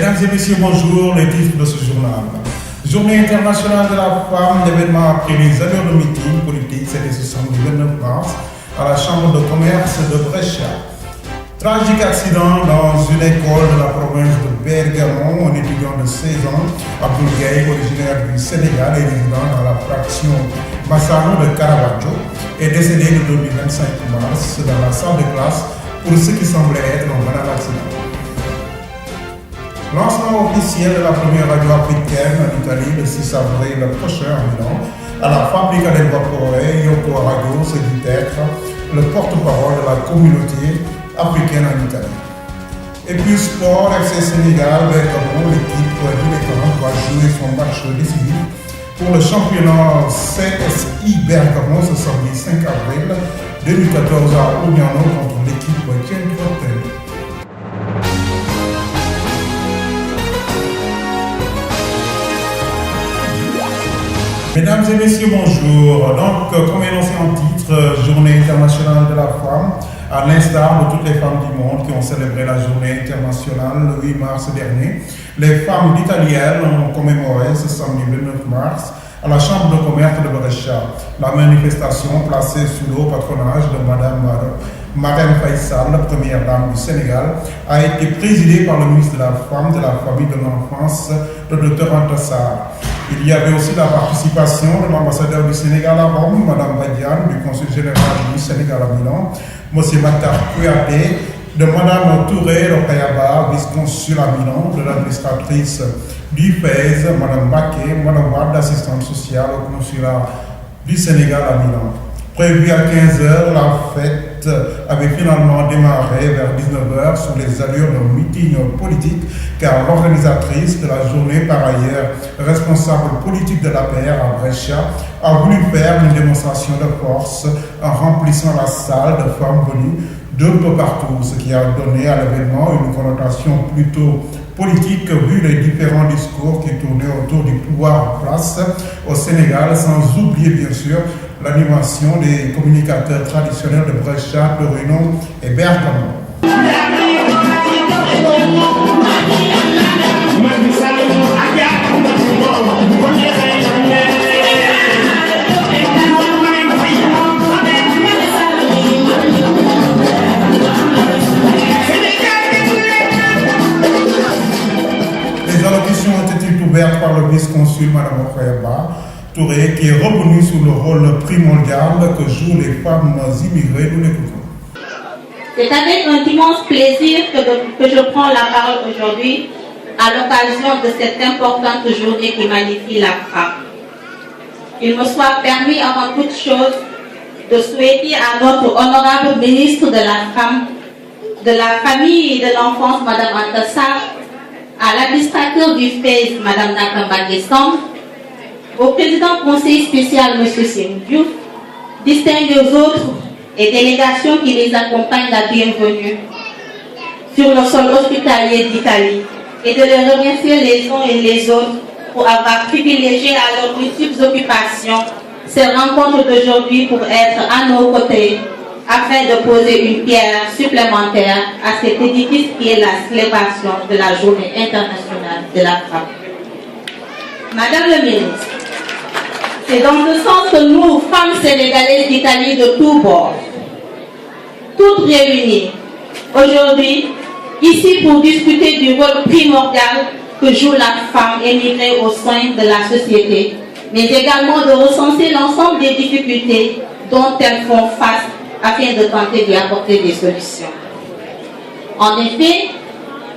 Mesdames et messieurs, bonjour. Les titres de ce journal. Journée internationale de la femme, l'événement après les allures de meeting politique, c'était ce samedi 29 mars à la Chambre de commerce de Brescia. Tragique accident dans une école de la province de Bergamo. Un étudiant de 16 ans, Abdoul Gaye, originaire du Sénégal et résident dans la fraction Massano de Caravaggio, est décédé le lundi 25 mars dans la salle de classe pour ce qui semblait être un banal accident. Lancement officiel de la première radio africaine en Italie le 6 avril prochain à Milan. À la Fabbrica del Vapore, Yoko Radio se dit être le porte-parole de la communauté africaine en Italie. Et puis sport, FC Sénégal, Bergamo, l'équipe du Lécoran va jouer son match décisif pour le championnat CSI Bergamo ce samedi 5 avril 2014 à Ognano contre l'équipe Centre-Terre. Mesdames et messieurs, bonjour. Donc, comme énoncé en titre, Journée internationale de la femme, à l'instar de toutes les femmes du monde qui ont célébré la Journée internationale le 8 mars dernier, les femmes d'Italienne ont commémoré ce samedi 29 mars à la Chambre de commerce de Brescia. La manifestation, placée sous le haut patronage de Madame Marème Faye Sall, première dame du Sénégal, a été présidée par le ministre de la Femme, de la Famille et de l'Enfance, le Dr Anta Sarr. Il y avait aussi la participation de l'ambassadeur du Sénégal à Rome, Mme Badiane, du consul général du Sénégal à Milan, M. Matar Kouyaté, de Mme Touré Rokayaba, vice-consul à Milan, de l'administratrice du FES, Mme Baké, Mme Wad, assistante sociale au consulat du Sénégal à Milan. Prévu à 15h, la fête avait finalement démarré vers 19h sous les allures d'un meeting politique, car l'organisatrice de la journée, par ailleurs responsable politique de l'APR à Brescia, a voulu faire une démonstration de force en remplissant la salle de femmes venues d'un peu partout, ce qui a donné à l'événement une connotation plutôt politique vu les différents discours qui tournaient autour du pouvoir en place au Sénégal, sans oublier bien sûr l'animation des communicateurs traditionnels de Brescia, Torino et Bergamo. Les allocutions ont été ouvertes par le vice-consul Mme Okayaba Touré, qui est reconnu sur le rôle primordial que jouent les femmes immigrées. Nous l'écoutons. C'est avec un immense plaisir que je prends la parole aujourd'hui à l'occasion de cette importante journée qui magnifie la femme. Il me soit permis avant toute chose de souhaiter à notre honorable ministre de la Femme, de la Famille et de l'Enfance, Mme Anta Sarr, à l'administrateur du FES, Mme Nakamba Guessam, au président conseil spécial, M. Sémou Diouf, distingués autres et délégations qui les accompagnent la bienvenue sur le sol hospitalier d'Italie et de les remercier les uns et les autres pour avoir privilégié à leurs multiples occupations ces rencontres d'aujourd'hui pour être à nos côtés afin de poser une pierre supplémentaire à cet édifice qui est la célébration de la Journée internationale de la femme. Madame le ministre, c'est dans le sens que nous, femmes sénégalaises d'Italie de tous bords, toutes réunies aujourd'hui, ici pour discuter du rôle primordial que joue la femme émigrée au sein de la société, mais également de recenser l'ensemble des difficultés dont elles font face afin de tenter d'y apporter des solutions. En effet,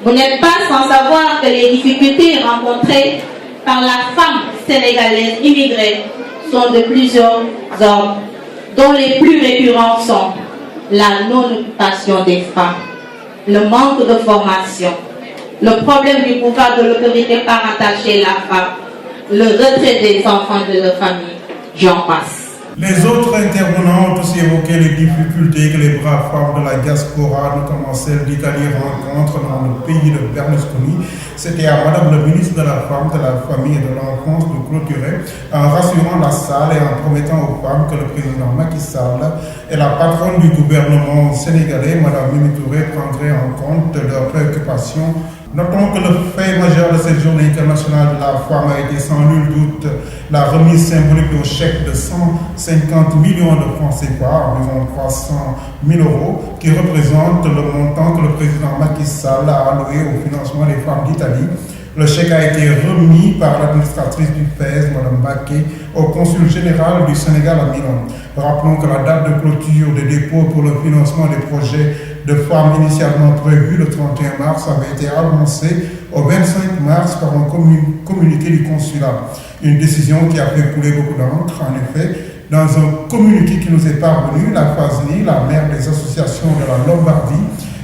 vous n'êtes pas sans savoir que les difficultés rencontrées par la femme sénégalaise immigrée sont de plusieurs ordres, dont les plus récurrents sont la non-occupation des femmes, le manque de formation, le problème du pouvoir de l'autorité parentale chez la femme, le retrait des enfants de leur famille, j'en passe. Les autres intervenants ont aussi évoqué les difficultés que les braves femmes de la diaspora, notamment celles d'Italie, rencontrent dans le pays de Berlusconi. C'était à Madame le ministre de la Femme, de la Famille et de l'Enfance de clôturer en rassurant la salle et en promettant aux femmes que le président Macky Sall et la patronne du gouvernement sénégalais, Madame Mimi Touré, prendraient en compte leurs préoccupations Notons que le fait majeur de cette journée internationale de la femme a été sans nul doute la remise symbolique au chèque de 150 millions de francs CFA, environ 300 000 euros, qui représente le montant que le président Macky Sall a alloué au financement des femmes d'Italie. Le chèque a été remis par l'administratrice du FES, Mme Baké, au consul général du Sénégal à Milan. Rappelons que la date de clôture des dépôts pour le financement des projets de femmes initialement prévue le 31 mars avait été avancée au 25 mars par un communiqué du consulat. Une décision qui a fait couler beaucoup d'encre. En effet, dans un communiqué qui nous est parvenu, la FASNI, la mère des associations de la Lombardie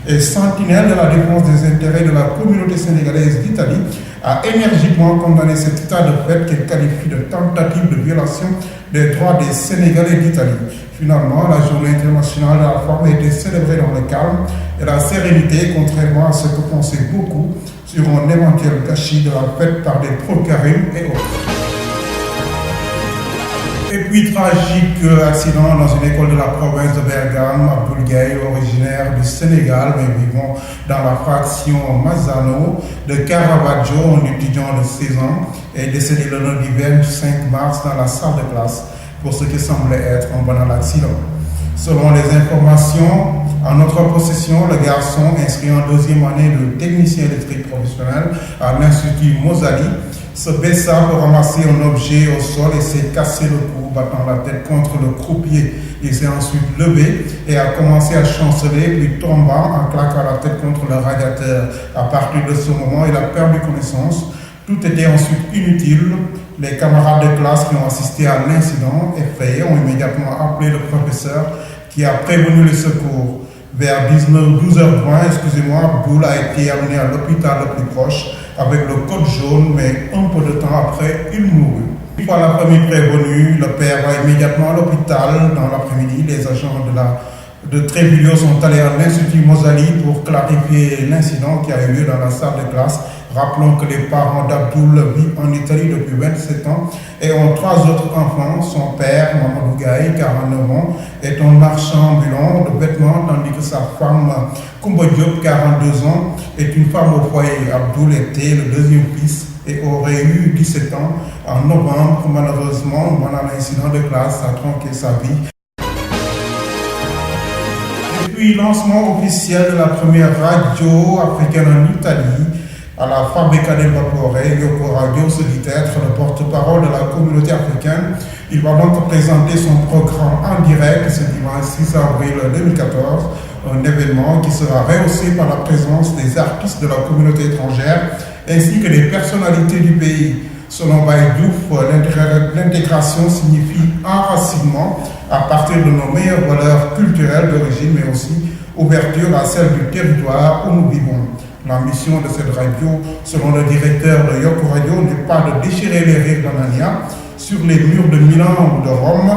et sentinelle de la défense des intérêts de la communauté sénégalaise d'Italie, a énergiquement condamné cet état de fait qu'elle qualifie de tentative de violation des droits des Sénégalais d'Italie. Finalement, la journée internationale de la femme a été célébrée dans le calme et la sérénité, contrairement à ce que pensaient beaucoup sur un éventuel gâchis de la fête par des procarim et autres. Et puis, tragique accident dans une école de la province de Bergame, Abdoul Gaye, originaire du Sénégal, mais vivant dans la fraction Mazano de Caravaggio, un étudiant de 16 ans, est décédé le lundi 25 mars dans la salle de classe pour ce qui semblait être un banal accident. Selon les informations en notre possession, le garçon, inscrit en deuxième année de technicien électrique professionnel à l'Institut Mosali, se baissa pour ramasser un objet au sol et s'est cassé le cou, battant la tête contre le croupier. Il s'est ensuite levé et a commencé à chanceler, puis tombant en claquant la tête contre le radiateur. À partir de ce moment, il a perdu connaissance. Tout était ensuite inutile. Les camarades de classe qui ont assisté à l'incident, effrayés, ont immédiatement appelé le professeur qui a prévenu les secours. Vers 12h20, Abdoul a été amené à l'hôpital le plus proche avec le code jaune, mais un peu de temps après, il mourut. Une fois la famille prévenue, le père va immédiatement à l'hôpital. Dans l'après-midi, les agents de Tréviglio sont allés à l'Institut Mosali pour clarifier l'incident qui a eu lieu dans la salle de classe. Rappelons que les parents d'Abdoul vivent en Italie depuis 27 ans et ont 3 autres enfants. Son père, Mamadou Gaye, 49 ans, est un marchand ambulant de vêtements, tandis que sa femme, Koumba Diop, 42 ans, est une femme au foyer. Abdoul était le deuxième fils et aurait eu 17 ans en novembre. Malheureusement, pendant l'incident de classe, a tronqué sa vie. Et puis, lancement officiel de la première radio africaine en Italie. À la Fabbrica del Vapore, Yoko Radio se dit être le porte-parole de la communauté africaine. Il va donc présenter son programme en direct ce dimanche 6 avril 2014, un événement qui sera rehaussé par la présence des artistes de la communauté étrangère ainsi que des personnalités du pays. Selon Baïdouf, l'intégration signifie enracinement à partir de nos meilleures valeurs culturelles d'origine, mais aussi ouverture à celle du territoire où nous vivons. La mission de cette radio, selon le directeur de Yoko Radio, n'est pas de déchirer les rires d'Anania sur les murs de Milan ou de Rome,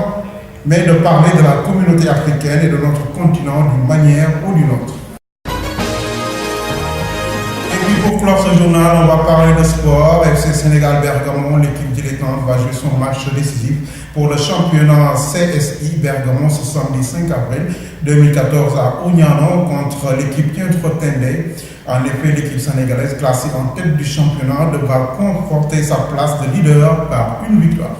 mais de parler de la communauté africaine et de notre continent d'une manière ou d'une autre. Et puis pour clore ce journal, on va parler de sport. FC Sénégal Bergamo, l'équipe dilettante va jouer son match décisif pour le championnat CSI Bergamo ce samedi 5 avril 2014 à Ognano contre l'équipe Tientro Tendé. En effet, l'équipe sénégalaise classée en tête du championnat devra conforter sa place de leader par une victoire.